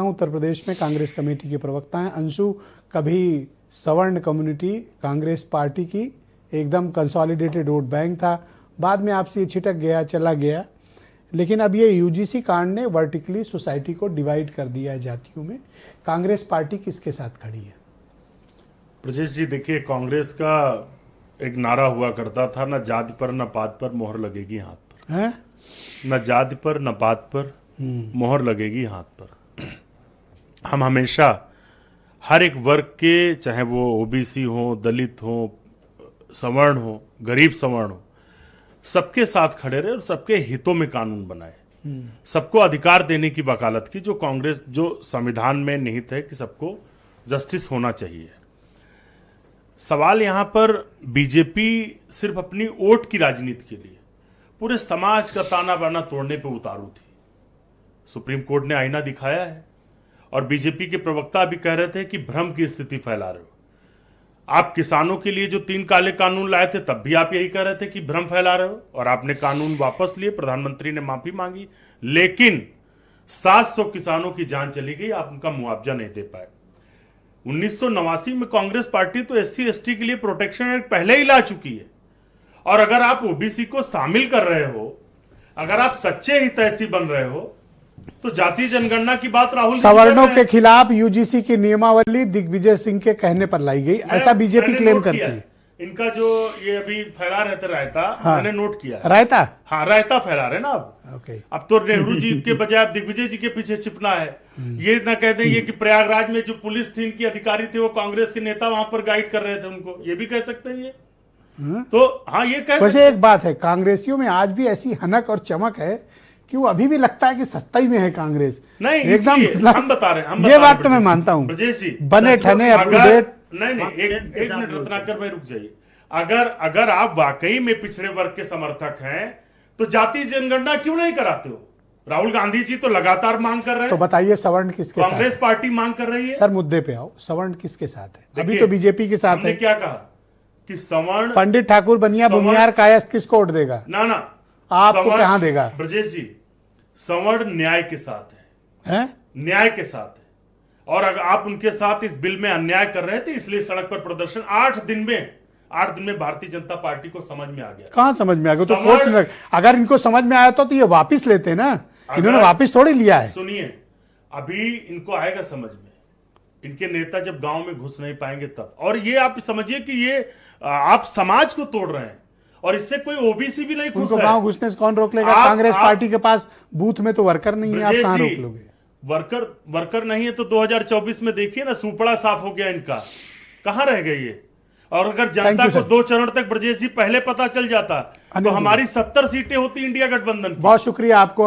उत्तर प्रदेश में कांग्रेस कमेटी के प्रवक्ता हैं अंशु। कभी सवर्ण कम्युनिटी कांग्रेस पार्टी की एकदम कंसोलिडेटेड वोट बैंक था, बाद में आपसे ये छिटक गया, चला गया, लेकिन अब ये यूजीसी कांड ने वर्टिकली सोसाइटी को डिवाइड कर दिया है जातियों में। कांग्रेस पार्टी किसके साथ खड़ी है? ब्रजेश जी, देखिए, कांग्रेस का एक नारा हुआ करता था, न जाति पर न पात पर मोहर लगेगी हाथ पर। हैं? न जाति पर न पात पर मोहर लगेगी हाथ पर। हम हमेशा हर एक वर्ग के, चाहे वो ओबीसी हो, दलित हो, सवर्ण हो, गरीब सवर्ण हो, सबके साथ खड़े रहे और सबके हितों में कानून बनाए, सबको अधिकार देने की वकालत की, जो कांग्रेस, जो संविधान में निहित है कि सबको जस्टिस होना चाहिए। सवाल यहां पर बीजेपी सिर्फ अपनी वोट की राजनीति के लिए पूरे समाज का ताना बाना तोड़ने पे उतारू थी। सुप्रीम कोर्ट ने आईना दिखाया है और बीजेपी के प्रवक्ता भी कह रहे थे कि भ्रम की स्थिति फैला रहे हो। आप किसानों के लिए जो 3 काले कानून लाए थे, तब भी आप यही कह रहे थे कि भ्रम फैला रहे हो, और आपने कानून वापस लिए, प्रधानमंत्री ने माफी मांगी, लेकिन 700 किसानों की जान चली गई, आप उनका मुआवजा नहीं दे पाए। 1989 में कांग्रेस पार्टी तो SC ST के लिए प्रोटेक्शन एक्ट पहले ही ला चुकी है, और अगर आप ओबीसी को शामिल कर रहे हो, अगर आप सच्चे हितैषी बन रहे हो, तो जाति जनगणना की बात राहुल सवर्णों के खिलाफ यूजीसी की नियमावली दिग्विजय सिंह के कहने पर लाई गई, ऐसा बीजेपी क्लेम करती है। इनका जो ये अभी फैला रहे थे रायता, हाँ, मैंने नोट किया। रायता, हाँ, रायता फैला रहे ना अब। ओके। अब तो नेहरू जी के बजाय दिग्विजय जी के पीछे छिपना है। ये ना कह दें ये कि प्रयागराज में जो पुलिस थी, इनकी अधिकारी थे, वो कांग्रेस के नेता वहां पर गाइड कर रहे थे उनको, ये भी कह सकते हैं ये। तो हाँ, ये कह सकते हैं। एक बात है, कांग्रेसियों में आज भी ऐसी हनक और चमक है कि वो अभी भी लगता है कि सत्ता ही में है कांग्रेस। नहीं, एकदम हम बता रहे हैं, ये बात तो मैं मानता हूं, ब्रजेश जी, बने ठने अप टू डेट। नहीं, एक मिनट रत्नाकर भाई रुक जाइए। अगर आप वाकई में पिछड़े वर्ग के समर्थक हैं, तो जाति जनगणना क्यों नहीं कराते हो? राहुल गांधी जी तो लगातार मांग कर रहे हैं। तो बताइए, सवर्ण किसके साथ? कांग्रेस पार्टी मांग कर रही है। सर मुद्दे पे आओ, सवर्ण किसके साथ है? अभी तो बीजेपी के साथ है। क्या कहा कि सवर्ण, पंडित ठाकुर बनिया भूमियार कायस्थ किसको वोट देगा? ना आपको कहां देगा? ब्रजेश जी, सवर्ण न्याय के साथ है, न्याय के साथ है, और अगर आप उनके साथ इस बिल में अन्याय कर रहे थे, इसलिए सड़क पर प्रदर्शन 8 दिन में भारतीय जनता पार्टी को समझ में आ गया। कहां समझ में आ गया? तो कोर्ट में, अगर इनको समझ में आया तो ये वापिस लेते ना, इन्होंने वापिस थोड़ी लिया है। सुनिए, अभी इनको आएगा समझ में, इनके नेता जब गांव में घुस नहीं पाएंगे तब। और ये आप समझिए कि ये आप समाज को तोड़ रहे हैं, और इससे कोई ओबीसी भी नहीं खुश है। गांव घुसने से कौन रोक लेगा? कांग्रेस पार्टी के पास बूथ में तो वर्कर नहीं है, आप कहां रोक लोगे? वर्कर नहीं है तो 2024 में देखिए ना, सुपड़ा साफ हो गया इनका, कहां रह गए ये? और अगर जनता को 2 चरण तक ब्रजेश जी पहले पता चल जाता, तो हमारी 70 सीटें होती इंडिया गठबंधन की। बहुत शुक्रिया आपको।